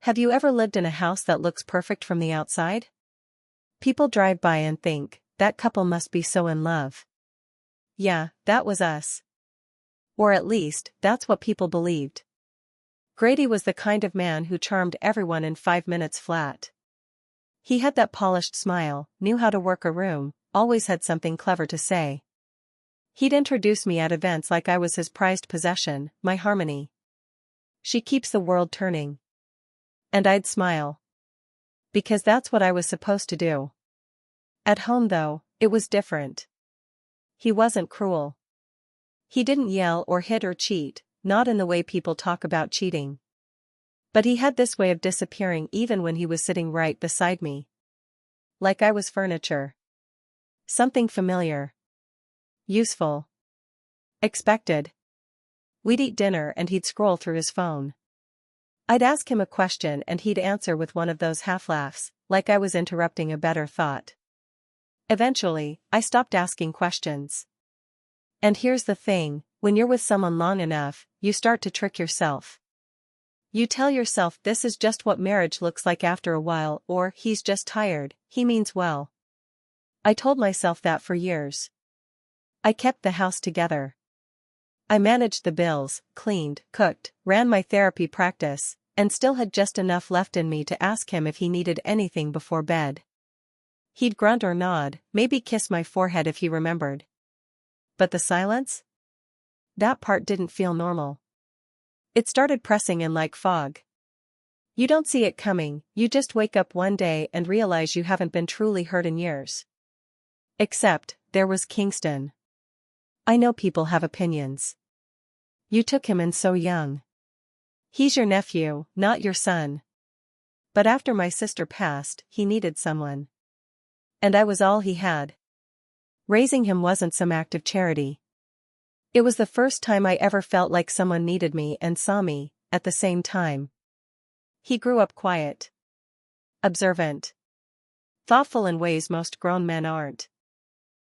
Have you ever lived in a house that looks perfect from the outside? People drive by and think, that couple must be so in love. Yeah, that was us. Or at least, that's what people believed. Grady was the kind of man who charmed everyone in 5 minutes flat. He had that polished smile, knew how to work a room, always had something clever to say. He'd introduce me at events like I was his prized possession, my harmony. She keeps the world turning. And I'd smile. Because that's what I was supposed to do. At home though, it was different. He wasn't cruel. He didn't yell or hit or cheat, not in the way people talk about cheating. But he had this way of disappearing even when he was sitting right beside me. Like I was furniture. Something familiar. Useful. Expected. We'd eat dinner and he'd scroll through his phone. I'd ask him a question and he'd answer with one of those half-laughs, like I was interrupting a better thought. Eventually, I stopped asking questions. And here's the thing, when you're with someone long enough, you start to trick yourself. You tell yourself this is just what marriage looks like after a while, or he's just tired, he means well. I told myself that for years. I kept the house together. I managed the bills, cleaned, cooked, ran my therapy practice, and still had just enough left in me to ask him if he needed anything before bed. He'd grunt or nod, maybe kiss my forehead if he remembered. But the silence? That part didn't feel normal. It started pressing in like fog. You don't see it coming, you just wake up one day and realize you haven't been truly heard in years. Except, there was Kingston. I know people have opinions. You took him in so young. He's your nephew, not your son. But after my sister passed, he needed someone. And I was all he had. Raising him wasn't some act of charity. It was the first time I ever felt like someone needed me and saw me, at the same time. He grew up quiet. Observant. Thoughtful in ways most grown men aren't.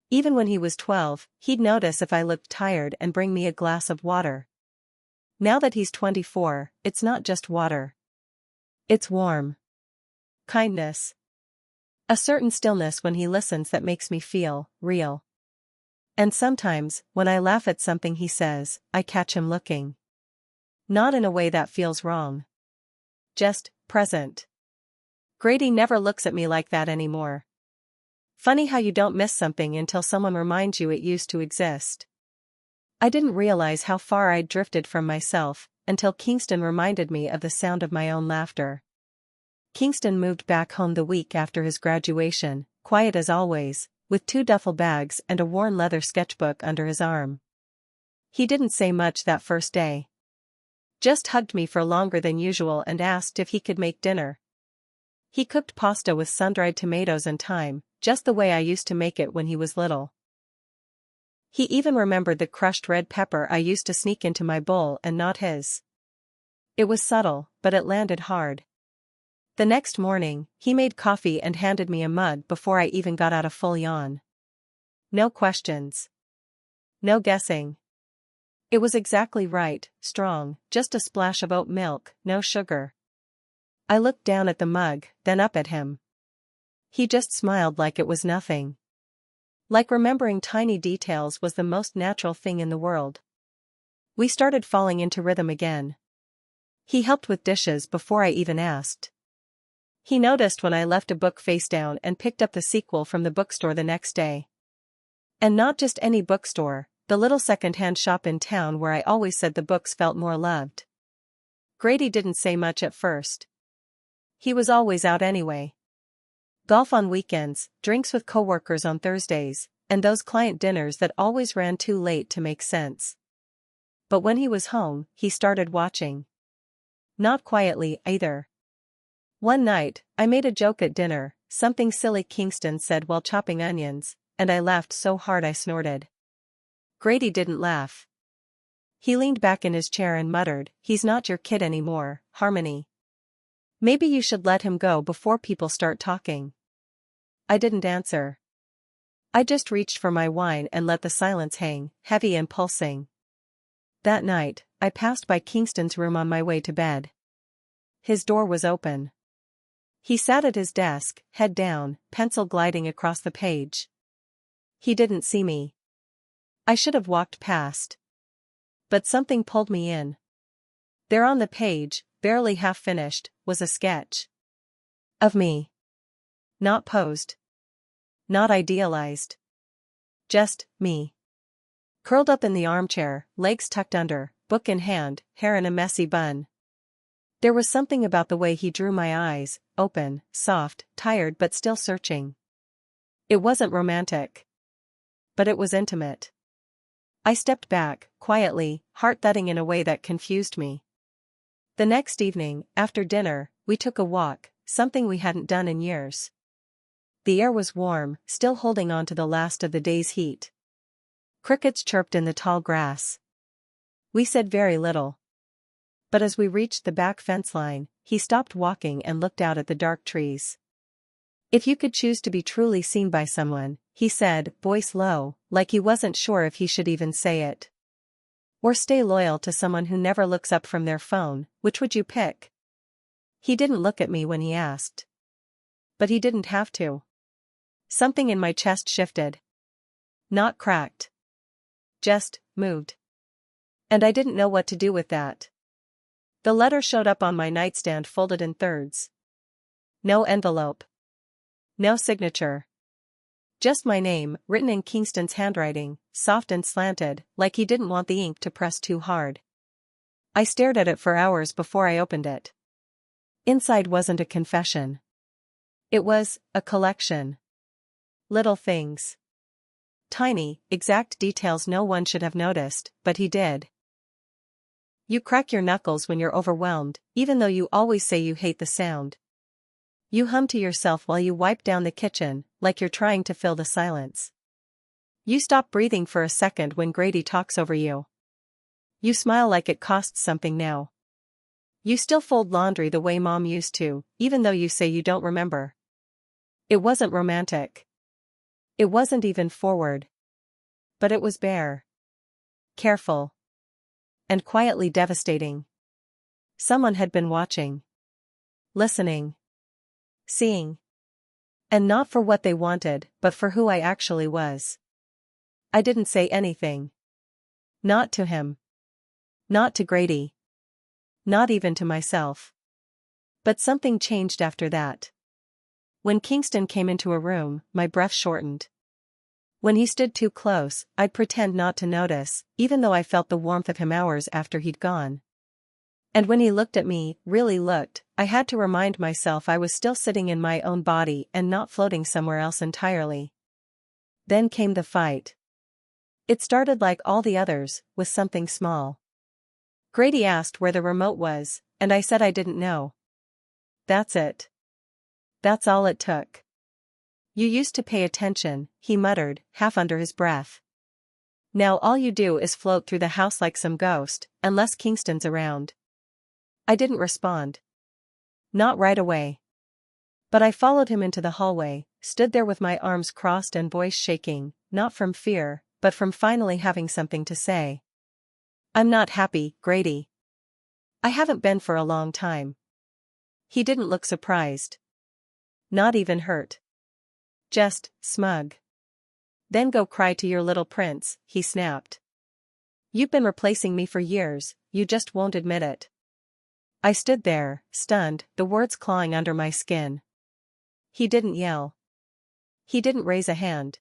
Even when he was 12, he'd notice if I looked tired and bring me a glass of water. Now that he's 24, it's not just water. It's warm. Kindness. A certain stillness when he listens that makes me feel real. And sometimes, when I laugh at something he says, I catch him looking. Not in a way that feels wrong. Just, present. Grady never looks at me like that anymore. Funny how you don't miss something until someone reminds you it used to exist. I didn't realize how far I'd drifted from myself, until Kingston reminded me of the sound of my own laughter. Kingston moved back home the week after his graduation, quiet as always, with 2 duffel bags and a worn leather sketchbook under his arm. He didn't say much that first day. Just hugged me for longer than usual and asked if he could make dinner. He cooked pasta with sun-dried tomatoes and thyme, just the way I used to make it when he was little. He even remembered the crushed red pepper I used to sneak into my bowl and not his. It was subtle, but it landed hard. The next morning, he made coffee and handed me a mug before I even got out a full yawn. No questions. No guessing. It was exactly right, strong, just a splash of oat milk, no sugar. I looked down at the mug, then up at him. He just smiled like it was nothing. Like remembering tiny details was the most natural thing in the world. We started falling into rhythm again. He helped with dishes before I even asked. He noticed when I left a book face down and picked up the sequel from the bookstore the next day. And not just any bookstore, the little second-hand shop in town where I always said the books felt more loved. Grady didn't say much at first. He was always out anyway. Golf on weekends, drinks with coworkers on Thursdays, and those client dinners that always ran too late to make sense. But when he was home, he started watching. Not quietly, either. One night, I made a joke at dinner, something silly Kingston said while chopping onions, and I laughed so hard I snorted. Grady didn't laugh. He leaned back in his chair and muttered, "He's not your kid anymore, Harmony. Maybe you should let him go before people start talking." I didn't answer. I just reached for my wine and let the silence hang, heavy and pulsing. That night, I passed by Kingston's room on my way to bed. his door was open. He sat at his desk, head down, pencil gliding across the page. He didn't see me. I should have walked past. But something pulled me in. There on the page, barely half finished, was a sketch. Of me. Not posed. Not idealized. Just me. Curled up in the armchair, legs tucked under, book in hand, hair in a messy bun. There was something about the way he drew my eyes, open, soft, tired but still searching. It wasn't romantic. But it was intimate. I stepped back, quietly, heart thudding in a way that confused me. The next evening, after dinner, we took a walk, something we hadn't done in years. The air was warm, still holding on to the last of the day's heat. Crickets chirped in the tall grass. We said very little. But as we reached the back fence line, he stopped walking and looked out at the dark trees. "If you could choose to be truly seen by someone," he said, voice low, like he wasn't sure if he should even say it. "Or stay loyal to someone who never looks up from their phone, which would you pick?" He didn't look at me when he asked. But he didn't have to. Something in my chest shifted. Not cracked. Just moved. And I didn't know what to do with that. The letter showed up on my nightstand folded in thirds. No envelope. No signature. Just my name, written in Kingston's handwriting, soft and slanted, like he didn't want the ink to press too hard. I stared at it for hours before I opened it. Inside wasn't a confession. It was a collection. Little things. Tiny, exact details no one should have noticed, but he did. You crack your knuckles when you're overwhelmed, even though you always say you hate the sound. You hum to yourself while you wipe down the kitchen, like you're trying to fill the silence. You stop breathing for a second when Grady talks over you. You smile like it costs something now. You still fold laundry the way Mom used to, even though you say you don't remember. It wasn't romantic. It wasn't even forward. But it was bare. Careful. And quietly devastating. Someone had been watching. Listening. Seeing. And not for what they wanted, but for who I actually was. I didn't say anything. Not to him. Not to Grady. Not even to myself. But something changed after that. When Kingston came into a room, my breath shortened. When he stood too close, I'd pretend not to notice, even though I felt the warmth of him hours after he'd gone. And when he looked at me, really looked, I had to remind myself I was still sitting in my own body and not floating somewhere else entirely. Then came the fight. It started like all the others, with something small. Grady asked where the remote was, and I said I didn't know. That's it. That's all it took. You used to pay attention, he muttered, half under his breath. Now all you do is float through the house like some ghost, unless Kingston's around. I didn't respond. Not right away. But I followed him into the hallway, stood there with my arms crossed and voice shaking, not from fear, but from finally having something to say. I'm not happy, Grady. I haven't been for a long time. He didn't look surprised. Not even hurt. Just smug. Then go cry to your little prince, he snapped. You've been replacing me for years, you just won't admit it. I stood there, stunned, the words clawing under my skin. He didn't yell. He didn't raise a hand.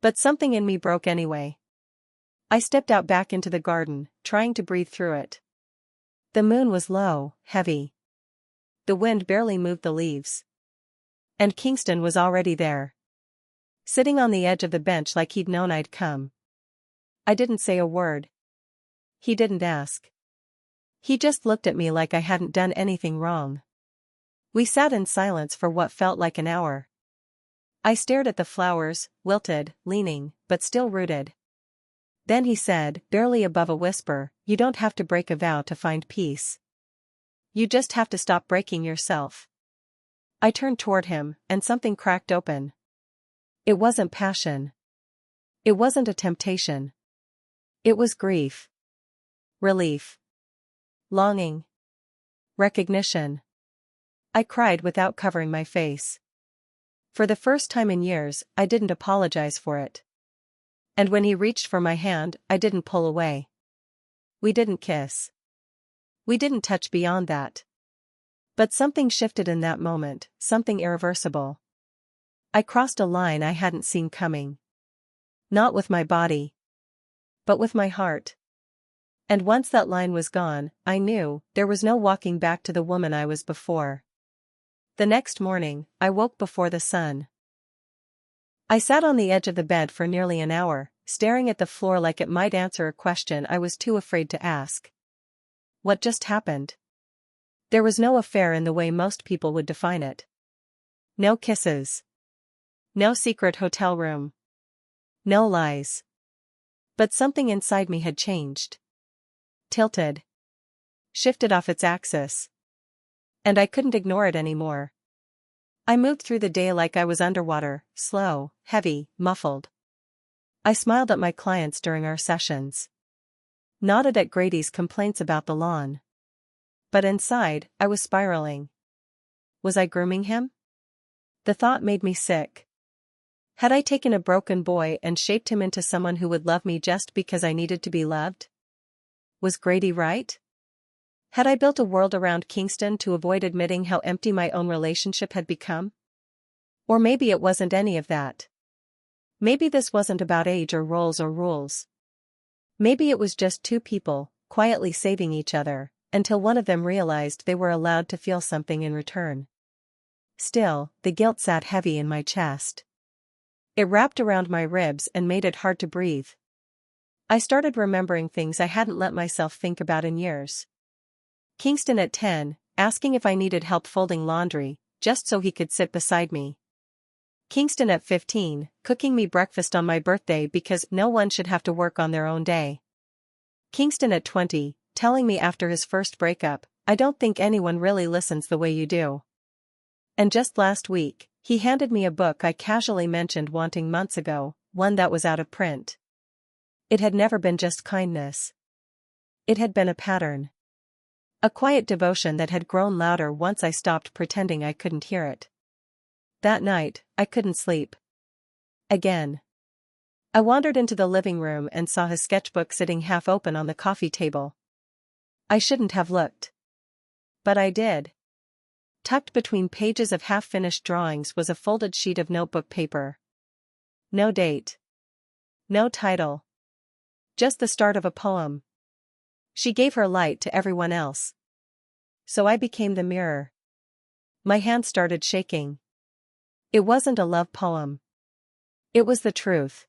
But something in me broke anyway. I stepped out back into the garden, trying to breathe through it. The moon was low, heavy. The wind barely moved the leaves. And Kingston was already there. Sitting on the edge of the bench like he'd known I'd come. I didn't say a word. He didn't ask. He just looked at me like I hadn't done anything wrong. We sat in silence for what felt like an hour. I stared at the flowers, wilted, leaning, but still rooted. Then he said, barely above a whisper, you don't have to break a vow to find peace. You just have to stop breaking yourself. I turned toward him, and something cracked open. It wasn't passion. It wasn't a temptation. It was grief. Relief. Longing. Recognition. I cried without covering my face. For the first time in years, I didn't apologize for it. And when he reached for my hand, I didn't pull away. We didn't kiss. We didn't touch beyond that. But something shifted in that moment, something irreversible. I crossed a line I hadn't seen coming. Not with my body, but with my heart. And once that line was gone, I knew there was no walking back to the woman I was before. The next morning, I woke before the sun. I sat on the edge of the bed for nearly an hour, staring at the floor like it might answer a question I was too afraid to ask. What just happened? There was no affair in the way most people would define it. No kisses. No secret hotel room. No lies. But something inside me had changed. Tilted. Shifted off its axis. And I couldn't ignore it anymore. I moved through the day like I was underwater, slow, heavy, muffled. I smiled at my clients during our sessions. Nodded at Grady's complaints about the lawn. But inside, I was spiraling. Was I grooming him? The thought made me sick. Had I taken a broken boy and shaped him into someone who would love me just because I needed to be loved? Was Grady right? Had I built a world around Kingston to avoid admitting how empty my own relationship had become? Or maybe it wasn't any of that. Maybe this wasn't about age or roles or rules. Maybe it was just two people, quietly saving each other, until one of them realized they were allowed to feel something in return. Still, the guilt sat heavy in my chest. It wrapped around my ribs and made it hard to breathe. I started remembering things I hadn't let myself think about in years. Kingston at 10, asking if I needed help folding laundry, just so he could sit beside me. Kingston at 15, cooking me breakfast on my birthday because no one should have to work on their own day. Kingston at 20, telling me after his first breakup, "I don't think anyone really listens the way you do." And just last week, he handed me a book I casually mentioned wanting months ago, one that was out of print. It had never been just kindness. It had been a pattern. A quiet devotion that had grown louder once I stopped pretending I couldn't hear it. That night, I couldn't sleep. Again. I wandered into the living room and saw his sketchbook sitting half open on the coffee table. I shouldn't have looked. But I did. Tucked between pages of half-finished drawings was a folded sheet of notebook paper. No date. No title. Just the start of a poem. She gave her light to everyone else. So I became the mirror. My hand started shaking. It wasn't a love poem. It was the truth.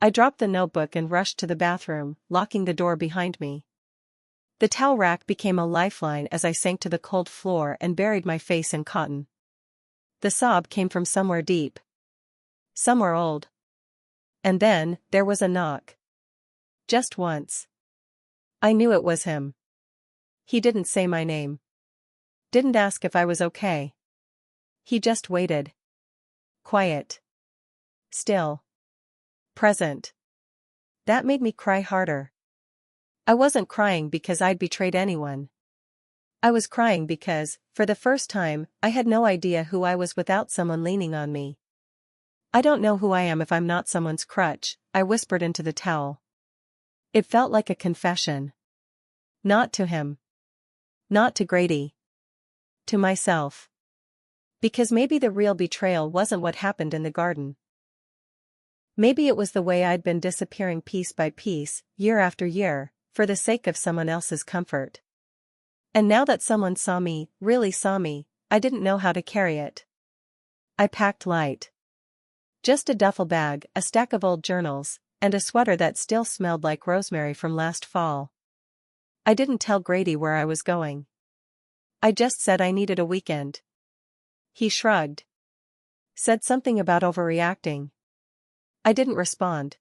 I dropped the notebook and rushed to the bathroom, locking the door behind me. The towel rack became a lifeline as I sank to the cold floor and buried my face in cotton. The sob came from somewhere deep. Somewhere old. And then, there was a knock. Just once. I knew it was him. He didn't say my name. Didn't ask if I was okay. He just waited. Quiet. Still. Present. That made me cry harder. I wasn't crying because I'd betrayed anyone. I was crying because, for the first time, I had no idea who I was without someone leaning on me. "I don't know who I am if I'm not someone's crutch," I whispered into the towel. It felt like a confession. Not to him. Not to Grady. To myself. Because maybe the real betrayal wasn't what happened in the garden. Maybe it was the way I'd been disappearing piece by piece, year after year, for the sake of someone else's comfort. And now that someone saw me, really saw me, I didn't know how to carry it. I packed light. Just a duffel bag, a stack of old journals, and a sweater that still smelled like rosemary from last fall. I didn't tell Grady where I was going. I just said I needed a weekend. He shrugged. Said something about overreacting. I didn't respond.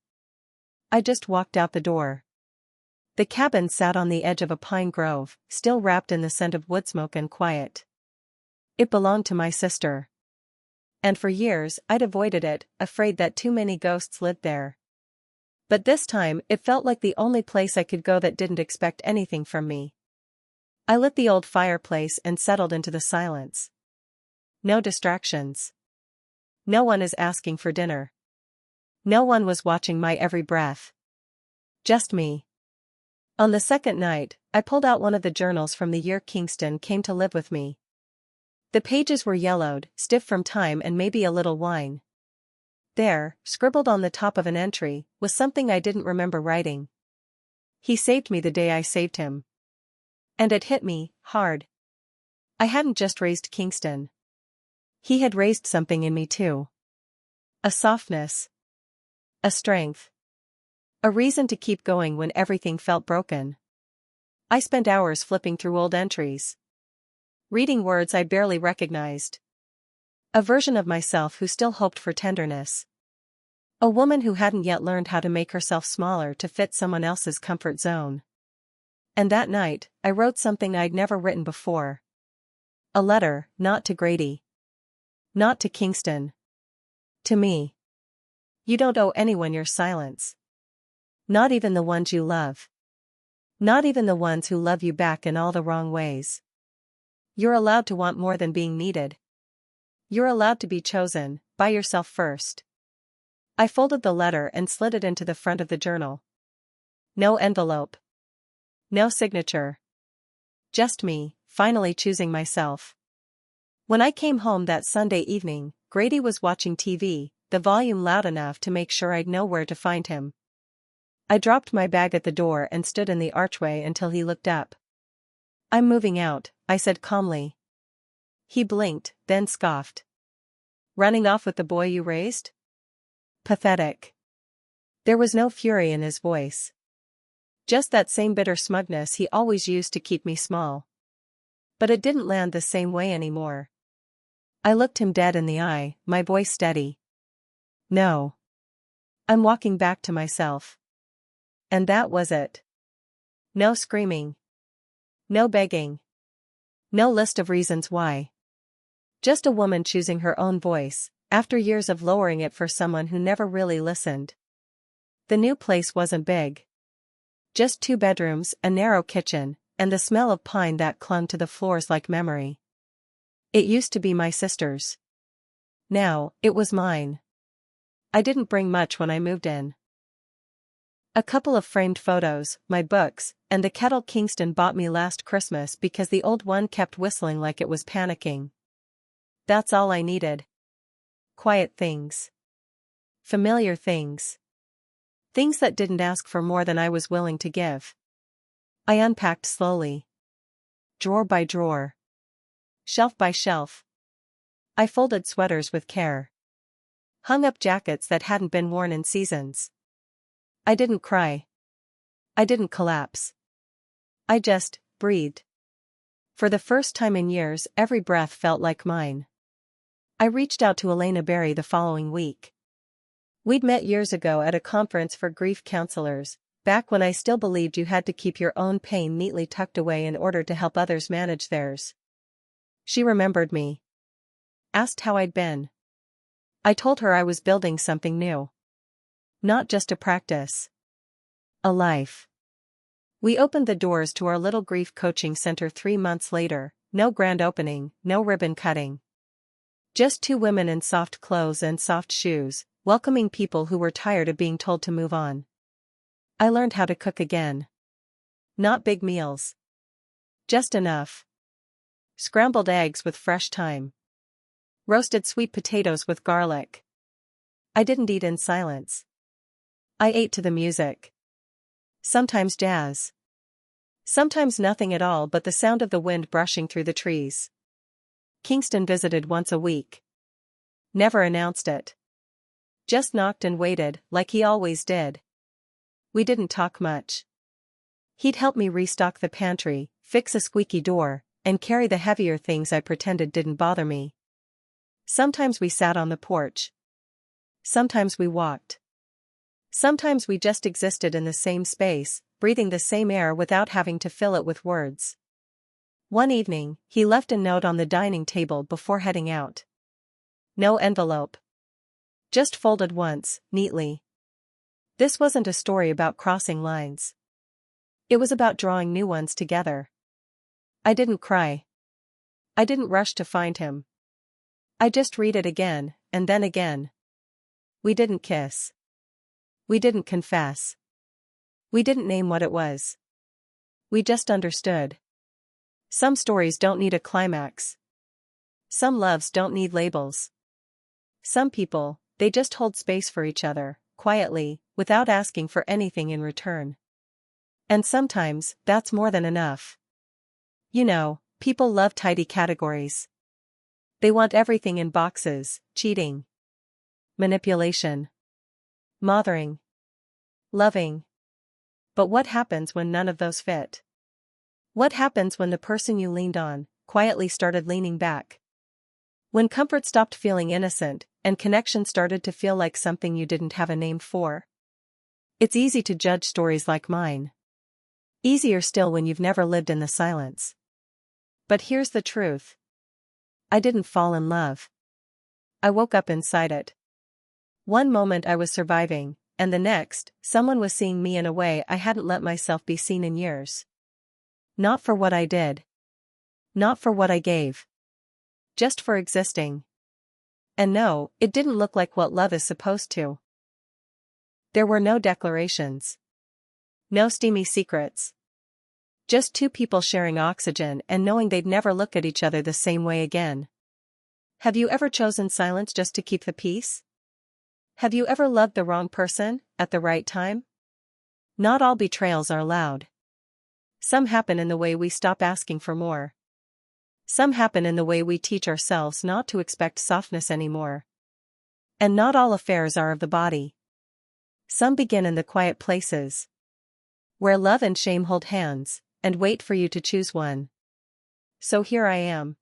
I just walked out the door. The cabin sat on the edge of a pine grove, still wrapped in the scent of woodsmoke and quiet. It belonged to my sister. And for years I'd avoided it, afraid that too many ghosts lived there. But this time it felt like the only place I could go that didn't expect anything from me. I lit the old fireplace and settled into the silence. No distractions. No one is asking for dinner. No one was watching my every breath. Just me. On the second night, I pulled out one of the journals from the year Kingston came to live with me. The pages were yellowed, stiff from time and maybe a little wine. There, scribbled on the top of an entry, was something I didn't remember writing. He saved me the day I saved him. And it hit me, hard. I hadn't just raised Kingston. He had raised something in me too. A softness. A strength. A reason to keep going when everything felt broken. I spent hours flipping through old entries. Reading words I barely recognized. A version of myself who still hoped for tenderness. A woman who hadn't yet learned how to make herself smaller to fit someone else's comfort zone. And that night, I wrote something I'd never written before. A letter, not to Grady. Not to Kingston. To me. You don't owe anyone your silence. Not even the ones you love. Not even the ones who love you back in all the wrong ways. You're allowed to want more than being needed. You're allowed to be chosen, by yourself first. I folded the letter and slid it into the front of the journal. No envelope. No signature. Just me, finally choosing myself. When I came home that Sunday evening, Grady was watching TV, the volume loud enough to make sure I'd know where to find him. I dropped my bag at the door and stood in the archway until he looked up. I'm moving out, I said calmly. He blinked, then scoffed. Running off with the boy you raised? Pathetic. There was no fury in his voice. Just that same bitter smugness he always used to keep me small. But it didn't land the same way anymore. I looked him dead in the eye, my voice steady. No. I'm walking back to myself. And that was it. No screaming. No begging. No list of reasons why. Just a woman choosing her own voice, after years of lowering it for someone who never really listened. The new place wasn't big. Just 2 bedrooms, a narrow kitchen, and the smell of pine that clung to the floors like memory. It used to be my sister's. Now, it was mine. I didn't bring much when I moved in. A couple of framed photos, my books, and the kettle Kingston bought me last Christmas because the old one kept whistling like it was panicking. That's all I needed. Quiet things. Familiar things. Things that didn't ask for more than I was willing to give. I unpacked slowly. Drawer by drawer. Shelf by shelf. I folded sweaters with care. Hung up jackets that hadn't been worn in seasons. I didn't cry. I didn't collapse. I just breathed. For the first time in years, every breath felt like mine. I reached out to Elena Berry the following week. We'd met years ago at a conference for grief counselors, back when I still believed you had to keep your own pain neatly tucked away in order to help others manage theirs. She remembered me. Asked how I'd been. I told her I was building something new. Not just a practice. A life. We opened the doors to our little grief coaching center 3 months later, no grand opening, no ribbon cutting. Just 2 women in soft clothes and soft shoes, welcoming people who were tired of being told to move on. I learned how to cook again. Not big meals. Just enough. Scrambled eggs with fresh thyme. Roasted sweet potatoes with garlic. I didn't eat in silence. I ate to the music. Sometimes jazz. Sometimes nothing at all but the sound of the wind brushing through the trees. Kingston visited once a week. Never announced it. Just knocked and waited, like he always did. We didn't talk much. He'd help me restock the pantry, fix a squeaky door, and carry the heavier things I pretended didn't bother me. Sometimes we sat on the porch. Sometimes we walked. Sometimes we just existed in the same space, breathing the same air without having to fill it with words. One evening, he left a note on the dining table before heading out. No envelope. Just folded once, neatly. This wasn't a story about crossing lines. It was about drawing new ones together. I didn't cry. I didn't rush to find him. I just read it again, and then again. We didn't kiss. We didn't confess. We didn't name what it was. We just understood. Some stories don't need a climax. Some loves don't need labels. Some people, they just hold space for each other, quietly, without asking for anything in return. And sometimes, that's more than enough. You know, people love tidy categories. They want everything in boxes: cheating, manipulation, mothering, loving. But what happens when none of those fit? What happens when the person you leaned on quietly started leaning back? When comfort stopped feeling innocent, and connection started to feel like something you didn't have a name for? It's easy to judge stories like mine. Easier still when you've never lived in the silence. But here's the truth. I didn't fall in love. I woke up inside it. One moment I was surviving, and the next, someone was seeing me in a way I hadn't let myself be seen in years. Not for what I did. Not for what I gave. Just for existing. And no, it didn't look like what love is supposed to. There were no declarations. No steamy secrets. Just two people sharing oxygen and knowing they'd never look at each other the same way again. Have you ever chosen silence just to keep the peace? Have you ever loved the wrong person, at the right time? Not all betrayals are loud. Some happen in the way we stop asking for more. Some happen in the way we teach ourselves not to expect softness anymore. And not all affairs are of the body. Some begin in the quiet places, where love and shame hold hands, and wait for you to choose one. So here I am.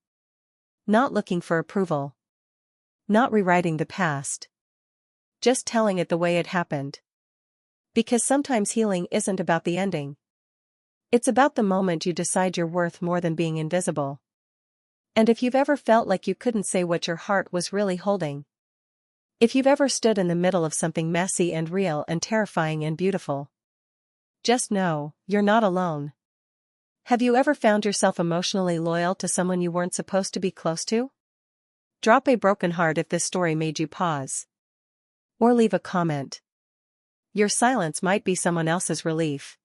Not looking for approval. Not rewriting the past. Just telling it the way it happened. Because sometimes healing isn't about the ending. It's about the moment you decide you're worth more than being invisible. And if you've ever felt like you couldn't say what your heart was really holding. If you've ever stood in the middle of something messy and real and terrifying and beautiful. Just know, you're not alone. Have you ever found yourself emotionally loyal to someone you weren't supposed to be close to? Drop a broken heart if this story made you pause. Or leave a comment. Your silence might be someone else's relief.